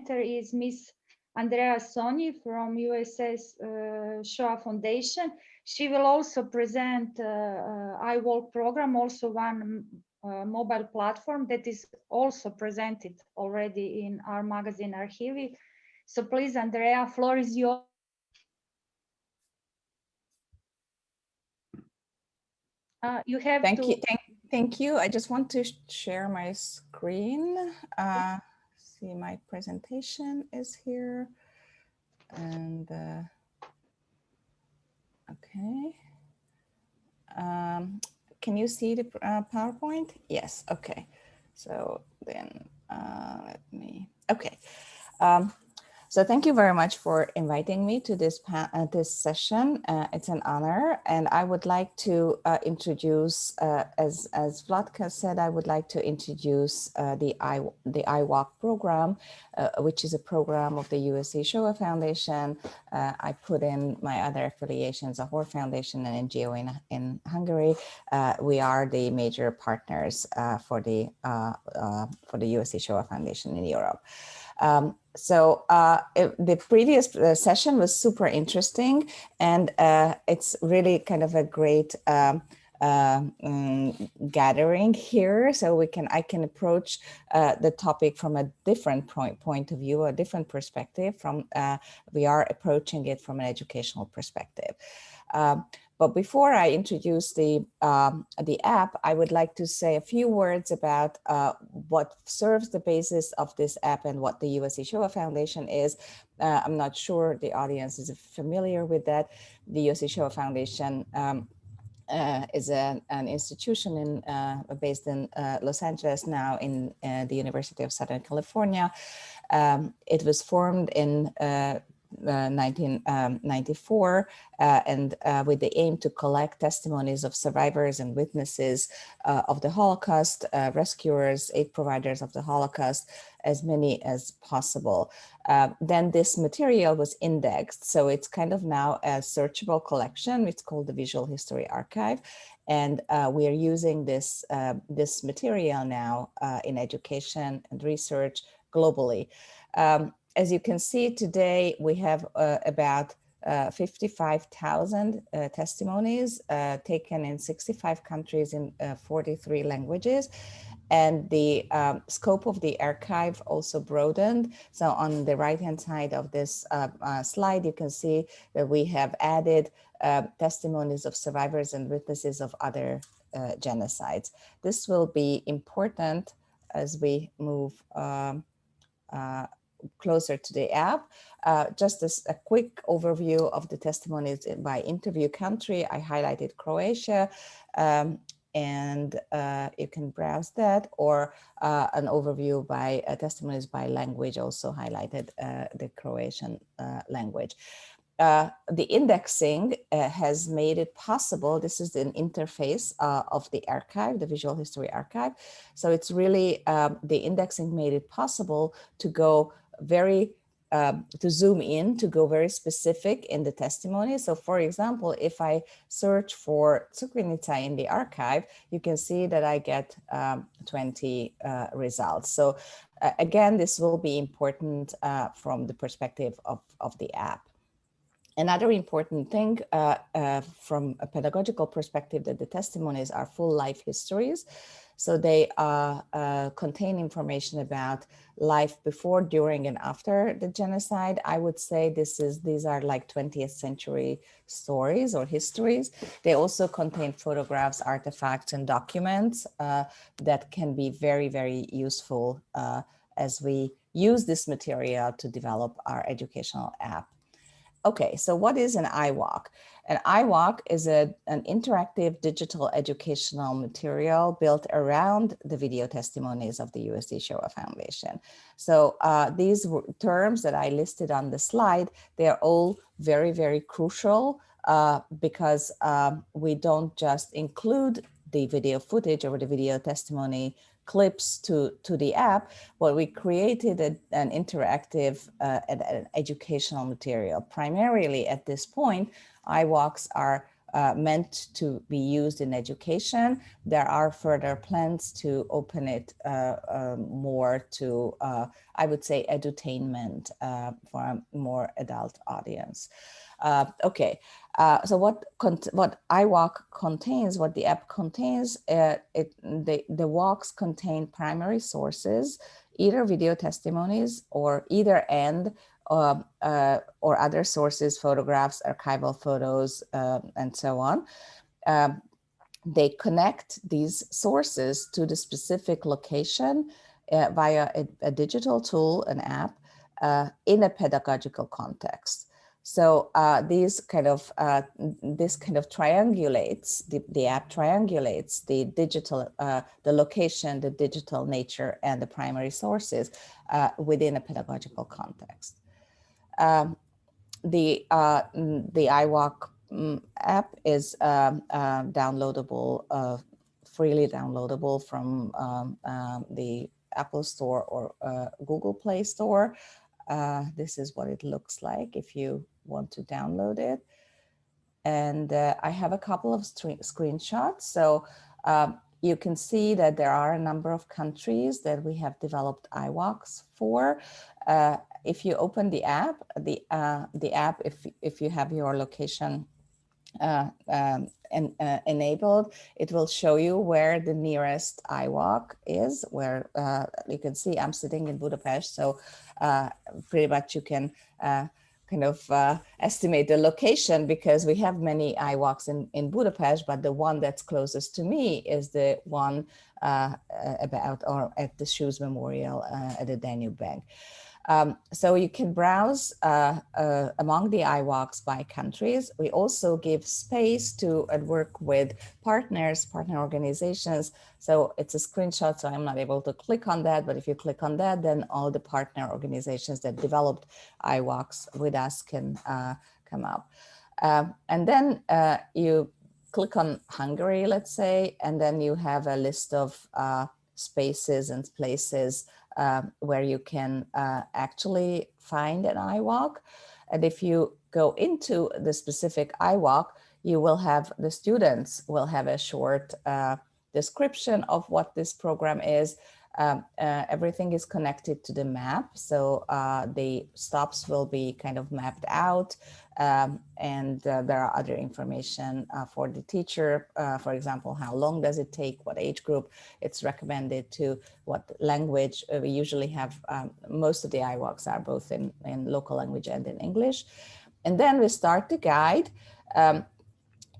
presenter is Miss Andrea Szőnyi from USA's Shoah Foundation. She will also present IWALK program, also one mobile platform that is also presented already in our magazine Archivi. So please, Andrea, floor is yours. You have Thank you. I just want to share my screen. See, my presentation is here. And okay. Can you see the PowerPoint? Yes. Okay. So then let me. Okay. So thank you very much for inviting me to this session. It's an honor, and I would like to introduce, as Vladka said, I would like to introduce the IWALK program, which is a program of the USA Shoah Foundation. I put in my other affiliations, Zachor Foundation and NGO in Hungary. We are the major partners for the USA Shoah Foundation in Europe. The previous session was super interesting, and it's really kind of a great gathering here. So I can approach the topic from a different point of view, a different perspective. We are approaching it from an educational perspective. But before I introduce the app, I would like to say a few words about what serves the basis of this app and what the USA Shoah Foundation is. I'm not sure the audience is familiar with that. The USA Shoah Foundation is an institution based in Los Angeles, now in the University of Southern California. It was formed in 1994 and with the aim to collect testimonies of survivors and witnesses of the Holocaust, rescuers, aid providers of the Holocaust, as many as possible. Then this material was indexed, so it's kind of now a searchable collection. It's called the Visual History Archive, and we are using this material now in education and research globally. As you can see today, we have about 55,000 testimonies taken in 65 countries in 43 languages. And the scope of the archive also broadened. So on the right-hand side of this slide, you can see that we have added testimonies of survivors and witnesses of other genocides. This will be important as we move closer to the app. Just as a quick overview of the testimonies by interview country, I highlighted Croatia, and you can browse that, or an overview by testimonies by language, also highlighted the Croatian language. The indexing has made it possible. This is an interface of the archive, the Visual History Archive. So it's really, the indexing made it possible to go to zoom in, to go very specific in the testimony. So for example, if I search for Cukvinica in the archive, you can see that I get 20 results. So again, this will be important from the perspective of the app. Another important thing from a pedagogical perspective, that the testimonies are full life histories. So they contain information about life before, during, and after the genocide. I would say these are like 20th century stories or histories. They also contain photographs, artifacts, and documents that can be very, very useful as we use this material to develop our educational app. Okay, so what is an IWALK? An IWALK is an interactive digital educational material built around the video testimonies of the USA Shoah Foundation. So these terms that I listed on the slide, they are all very, very crucial because we don't just include the video footage or the video testimony clips to the app, but we created an interactive an educational material. Primarily at this point, IWALKs are meant to be used in education. There are further plans to open it more to, I would say, edutainment for a more adult audience. Okay, so what IWALK contains, what the app contains, the walks contain primary sources, either video testimonies or either and, or other sources, photographs, archival photos, and so on. They connect these sources to the specific location via a digital tool, an app, in a pedagogical context. So this kind of triangulates, the app triangulates the digital, the location, the digital nature, and the primary sources within a pedagogical context. The IWALK app is downloadable, freely downloadable from the Apple Store or Google Play Store. This is what it looks like if you want to download it. And I have a couple of screenshots. So you can see that there are a number of countries that we have developed IWALKs for. If you open the app, if you have your location enabled, it will show you where the nearest IWALK is, where you can see I'm sitting in Budapest. So pretty much you can kind of estimate the location, because we have many IWALKs in Budapest, but the one that's closest to me is the one about or at the Shoes Memorial at the Danube Bank. So you can browse among the IWALKs by countries. We also give space to work with partner organizations. So it's a screenshot, so I'm not able to click on that, but if you click on that, then all the partner organizations that developed IWALKs with us can come up. And then you click on Hungary, let's say, and then you have a list of spaces and places where you can actually find an IWALK. And if you go into the specific IWALK, you will have, the students will have a short description of what this program is. Everything is connected to the map. So the stops will be kind of mapped out. And there are other information for the teacher, for example, how long does it take, what age group it's recommended to, what language. We usually have, most of the IWALKs are both in local language and in English. And then we start the guide.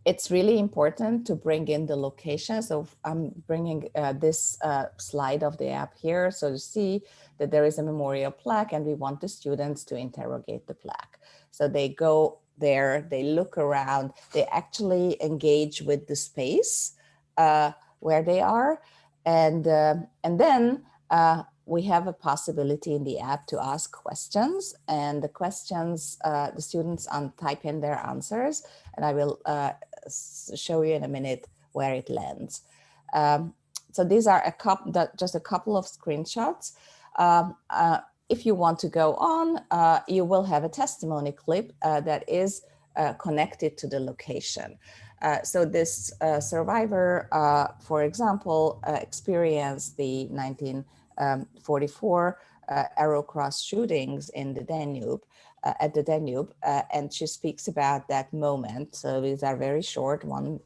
It's really important to bring in the location. So I'm bringing this slide of the app here. So you see that there is a memorial plaque and we want the students to interrogate the plaque. So they go there, they look around, they actually engage with the space where they are. And then we have a possibility in the app to ask questions, and the questions, the students type in their answers, and I will show you in a minute where it lands. So these are just a couple of screenshots. If you want to go on, you will have a testimony clip that is connected to the location. So this survivor, for example, experienced the 1944 Arrow Cross shootings in the Danube, at the Danube, and she speaks about that moment. So these are very short, 1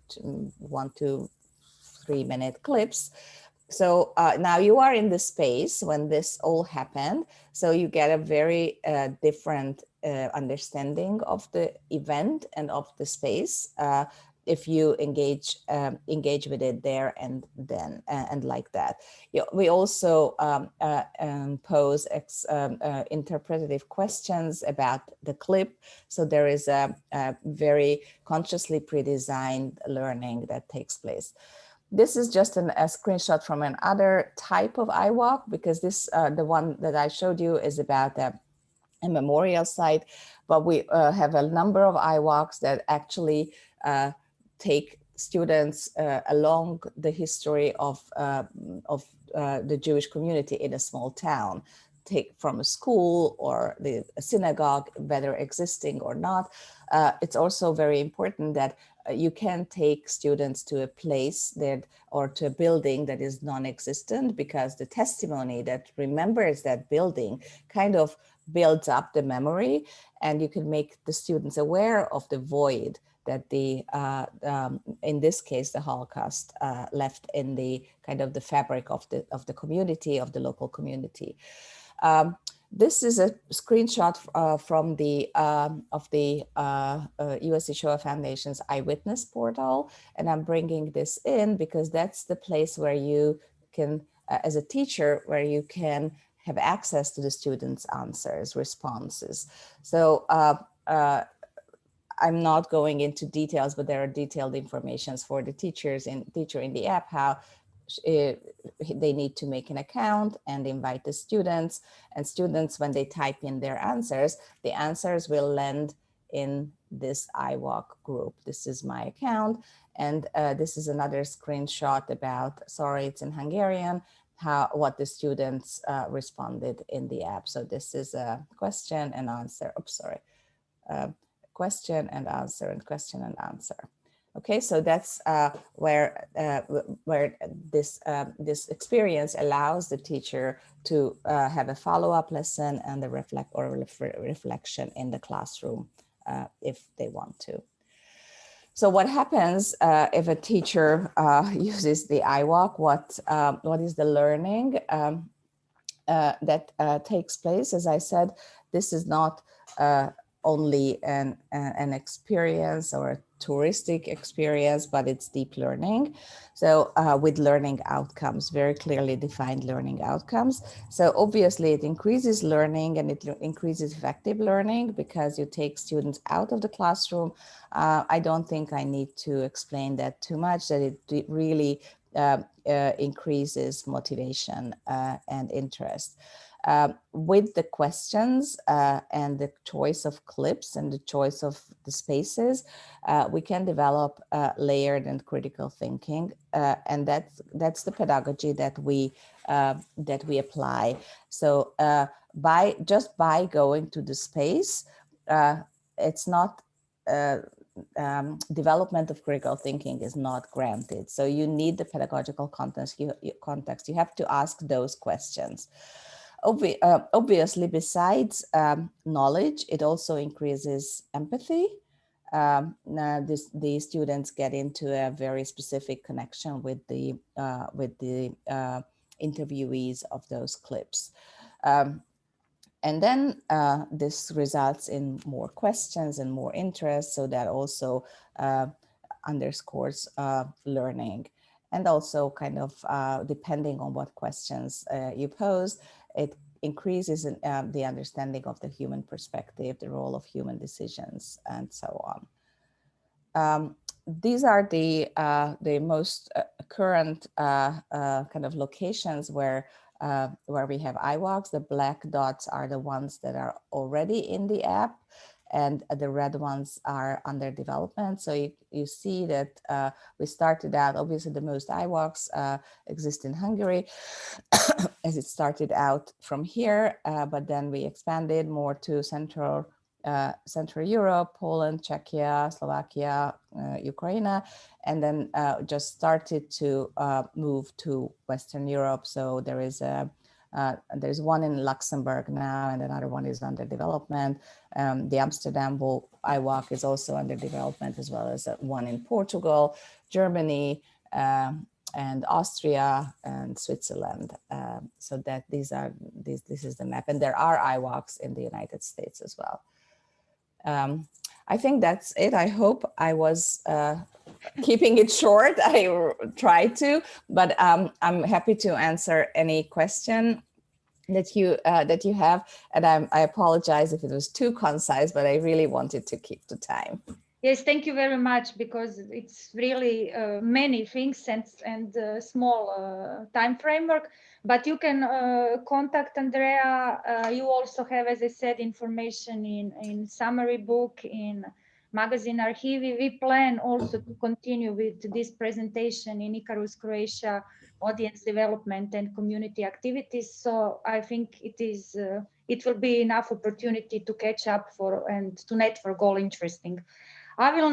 to 3 minute clips. So now you are in the space when this all happened. So you get a very different understanding of the event and of the space if you engage with it there and then and like that. We also pose interpretative questions about the clip. So there is a very consciously pre-designed learning that takes place. This is just a screenshot from another type of IWALK, because this the one that I showed you is about a memorial site, but we have a number of IWALKs that actually take students along the history of the Jewish community in a small town. take from a school or a synagogue, whether existing or not. It's also very important that you can take students to a place that, or to a building that is non-existent, because the testimony that remembers that building kind of builds up the memory, and you can make the students aware of the void that the, in this case, the Holocaust left in the kind of the fabric of the community, of the local community. This is a screenshot from the USC Shoah Foundation's Eyewitness portal, and I'm bringing this in because that's the place where you can, as a teacher, where you can have access to the students' answers, responses. So I'm not going into details, but there are detailed informations for the teacher in the app, how they need to make an account and invite the students, and students, when they type in their answers, the answers will land in this IWALK group. This is my account, and this is another screenshot about, sorry, it's in Hungarian, what the students responded in the app. So this is a question and answer, oops, sorry, question and answer and question and answer. Okay, so that's where this experience allows the teacher to have a follow-up lesson and a reflection in the classroom if they want to. So what happens if a teacher uses the IWALK? What is the learning that takes place? As I said, this is not only an experience or a touristic experience, but it's deep learning. So with learning outcomes, very clearly defined learning outcomes. So obviously it increases learning, and it increases effective learning because you take students out of the classroom. I don't think I need to explain that too much, that it really increases motivation and interest. With the questions and the choice of clips and the choice of the spaces, we can develop layered and critical thinking, and that's the pedagogy that we apply. So just by going to the space, it's not development of critical thinking is not granted. So you need the pedagogical context. You have to ask those questions. Obviously, besides knowledge, it also increases empathy. Now the students get into a very specific connection with the interviewees of those clips. And then this results in more questions and more interest, so that also underscores learning. And also kind of depending on what questions you pose, it increases the understanding of the human perspective, the role of human decisions, and so on. These are the most current kind of locations where we have IWALKs. The black dots are the ones that are already in the app, and the red ones are under development. So you see that we started out, obviously the most IWALKs exist in Hungary, as it started out from here, but then we expanded more to Central Europe, Poland, Czechia, Slovakia, Ukraine, and then just started to move to Western Europe. So there's one in Luxembourg now, and another one is under development. The Amsterdam IWALK is also under development, as well as one in Portugal, Germany, and Austria and Switzerland. So that this is the map, and there are IWALKs in the United States as well. I think that's it. I hope I was keeping it short. I tried to, but I'm happy to answer any question that you have. And I apologize if it was too concise, but I really wanted to keep the time. Yes, thank you very much, because it's really many things and small time framework. But you can contact Andrea. You also have, as I said, information in summary book, in magazine Archivi. We plan also to continue with this presentation in Icarus, Croatia, audience development and community activities. So I think it will be enough opportunity to catch up and to network all interesting. I will now